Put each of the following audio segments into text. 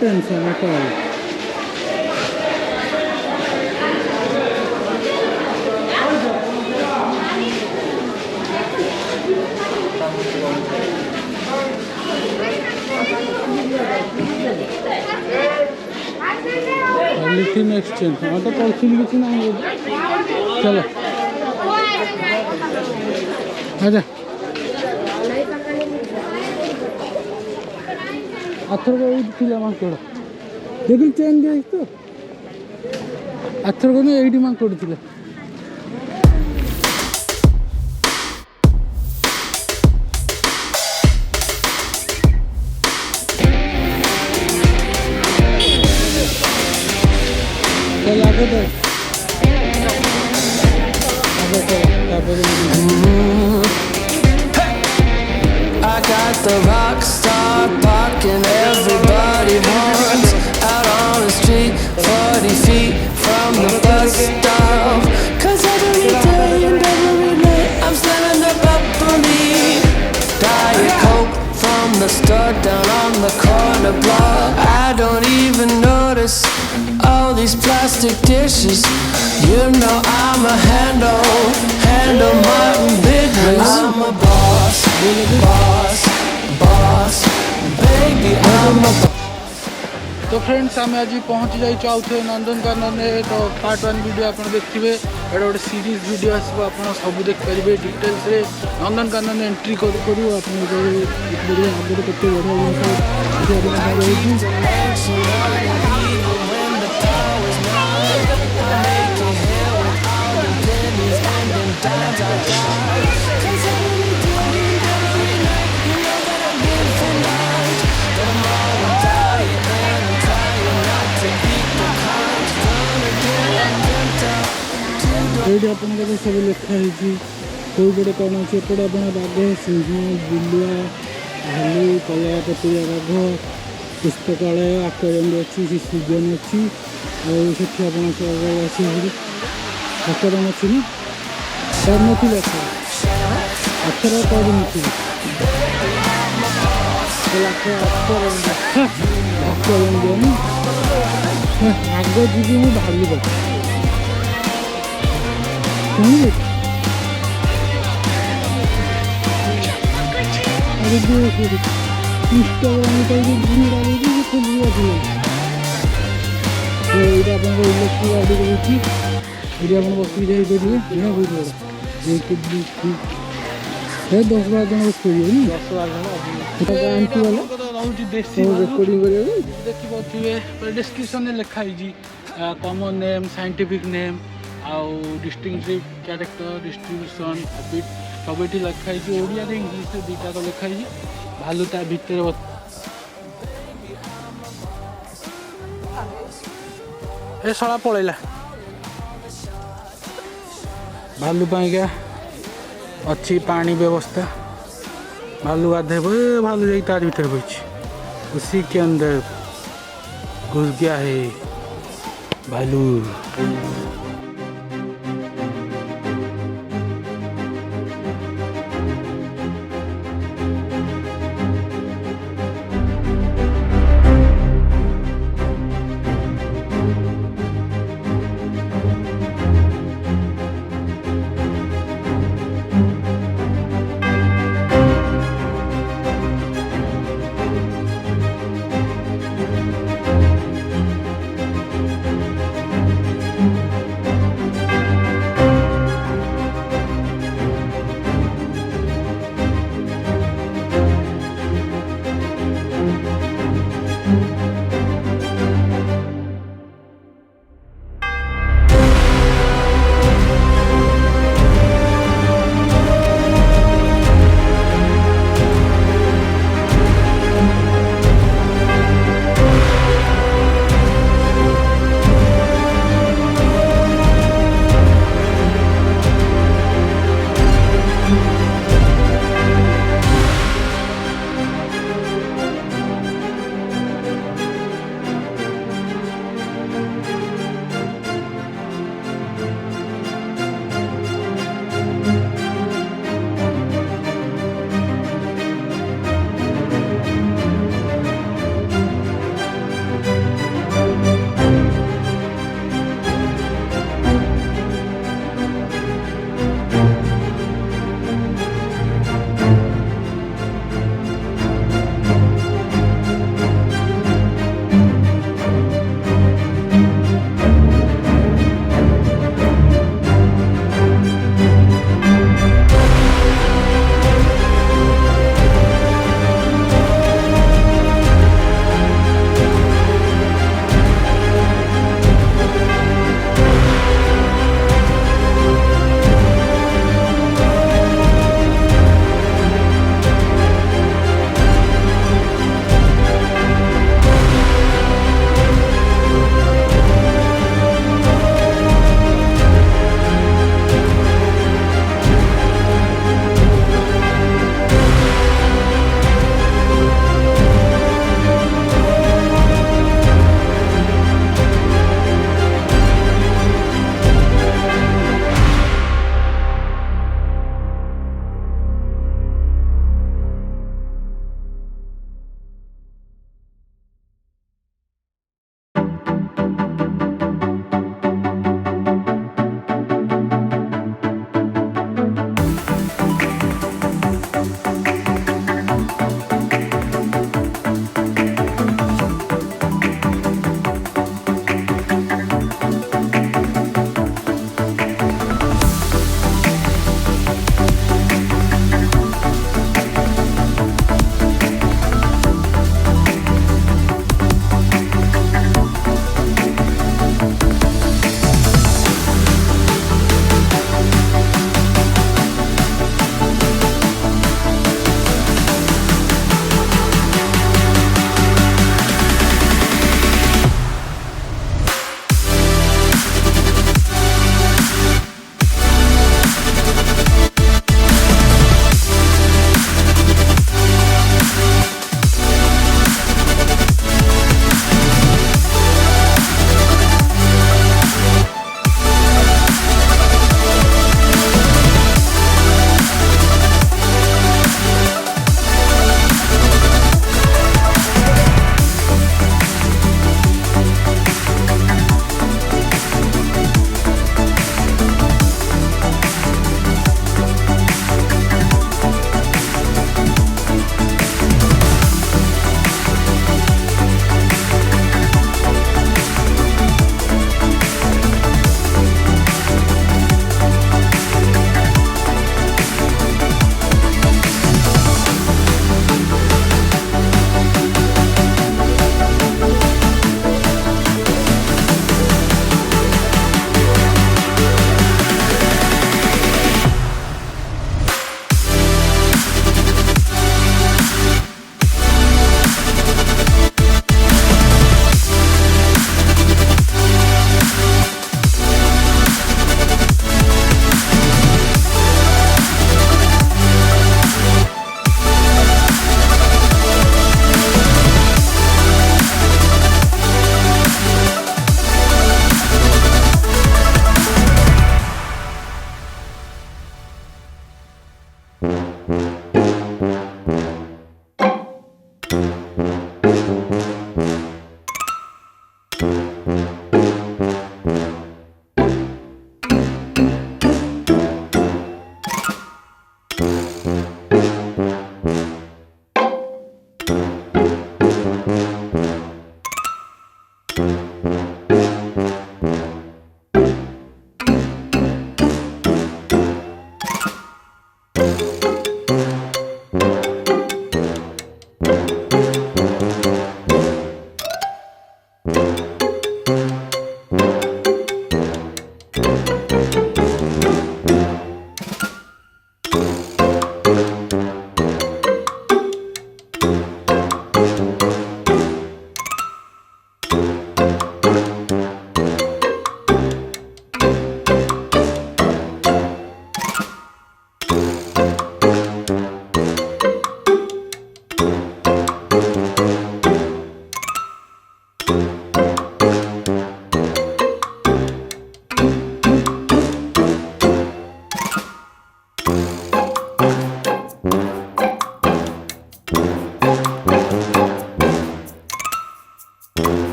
Tension at all. Polythene exchange हाँ तो polythene किसी ना चलो आजा आथर को मांकड़ देखिए चेंज तो आथर को ये मांकड़ थी I got the rock star parking everybody wants out on the street 40 feet from the bus stop. Cause every day and every night I'm slamming the bubbly Diet Coke from the store down on the corner block. I don't even notice all these plastic dishes. You know I'm a handle Martin big wigs. I'm a boss, baby I'm a boss. तो friends आम आज पहुँची जाइए आउे नंदनकानन तो part 1 video आप देखिए एटा गोटे series video आसो आप सब देखिपारे डिटेल्स रे नंदनकानन एंट्री करूँ आप देखिए ये सब लिखाई कौटे कौन अच्छे एपटे आप बाघ सिंह बिलुआ भालू कलापतिया बाघ पुस्तकालय आक्वारियम अच्छी सीजन अच्छी और आक्वारियम अच्छी ना कर नाथर कर आक्वारियम दिया आग जी मुझे भालू पाख इंस्टाग्राम इलेक्ट्रिक गाड़ी रही ये बस जाइए बहुत 10-12 जन बस रेकर्डिंग देखिए डिस्क्रिप्शन में लिखाई कॉमन नेम साइंटिफिक नेम आउ डिस्टिंगटिव कैरेक्टर डिस्ट्रीब्यूशन हैबिट सब ये लिखाई ओडिया इंग्लिश दुईटा तो लिखाई भालू ता भितर ए शला पलैला भालू पाइका अच्छी पानी व्यवस्था भालू गाधे भालू जा तार भीतर बची उसी के अंदर घुस गया है भालू।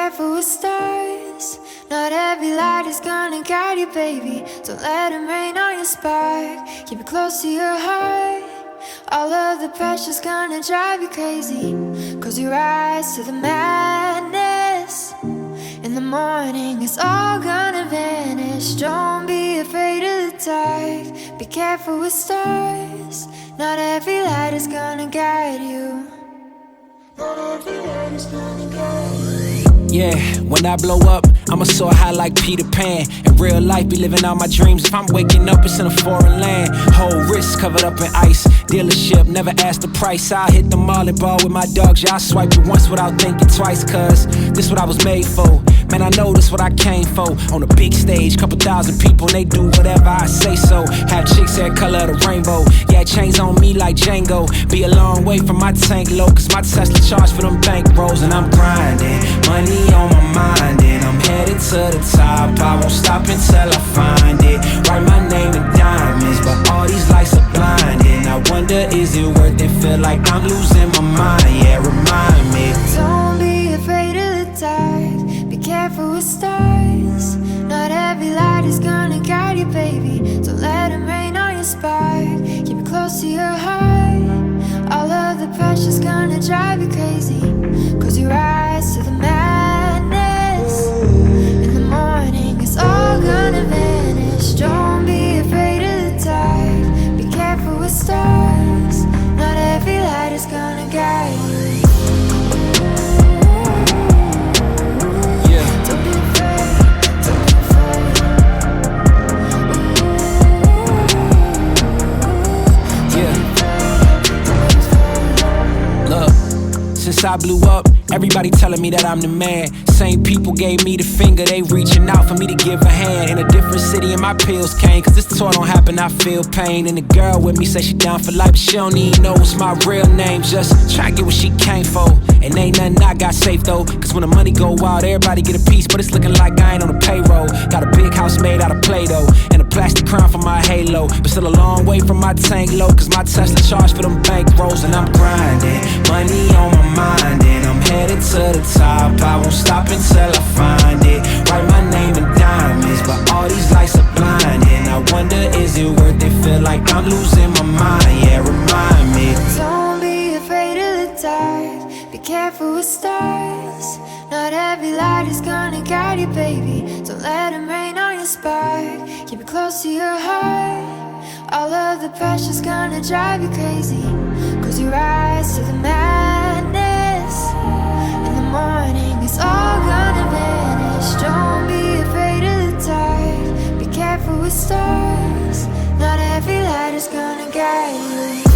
careful with stars. Not every light is gonna guide you, baby. Don't let them rain on your spark. Keep it close to your heart. All of the pressure's gonna drive you crazy. Close your eyes to the madness. In the morning it's all gonna vanish. Don't be afraid of the dark. Be careful with stars. Not every light is gonna guide you. Not every light is gonna guide you. Yeah, when I blow up, I'ma soar high like Peter Pan. In real life, be living all my dreams. If I'm waking up, it's in a foreign land. Whole wrist covered up in ice. Dealership, never ask the price. I'll hit the mall and ball with my dogs. Yeah, I swipe it once without thinking twice. Cause this what I was made for. Man, I know this what I came for. On a big stage, couple thousand people, and they do whatever I say so. Have chicks that color of the rainbow. Yeah, chains on me like Django. Be a long way from my tank low. Cause my Tesla charge for them bank rolls. And I'm grinding, money on my mind, and I'm headed to the top. I won't stop until I find it. Write my name in diamonds, but all these lights are blinding. I wonder, is it worth it? Feel like I'm losing my mind. Yeah, remind me. Don't be afraid of the dark. Be careful with stars. Not every light is gonna guide you, baby. Don't let them rain on your spark. Keep it close to your heart. All of the pressure's gonna drive you crazy. Close your eyes to the madness. In the morning it's all gonna vanish. Don't be afraid of the dark. Be careful with stars. Not every light is gonna guide you. Don't be afraid, don't be afraid. Look, since I blew up, everybody telling me that I'm the man. Same people gave me the finger, they reaching out for me to give a hand. In a different city and my pills came, cause this tour don't happen, I feel pain. And the girl with me say she down for life, but she don't even know what's my real name. Just try to get what she came for. And ain't nothing I got safe though, cause when the money go wild, everybody get a piece. But it's looking like I ain't on the payroll. Got a big house made out of Play-Doh, and a plastic crown for my halo. But still a long way from my tank low, cause my Tesla charge for them bank rolls. And I'm grinding, money on my mind, and I'm headed to the top. I won't stop until I find it. Write my name in diamonds, but all these lights are blinding. I wonder, is it worth it? Feel like I'm losing my mind. Yeah, remind me. Don't be afraid of the dark. Be careful with stars. Not every light is gonna guide you, baby. Don't let them rain on your spark. Keep it close to your heart. All of the pressure's gonna drive you crazy. Close your eyes to the madness. In the morning it's all gonna vanish. Don't be afraid of the dark. Be careful with stars. Not every light is gonna guide you.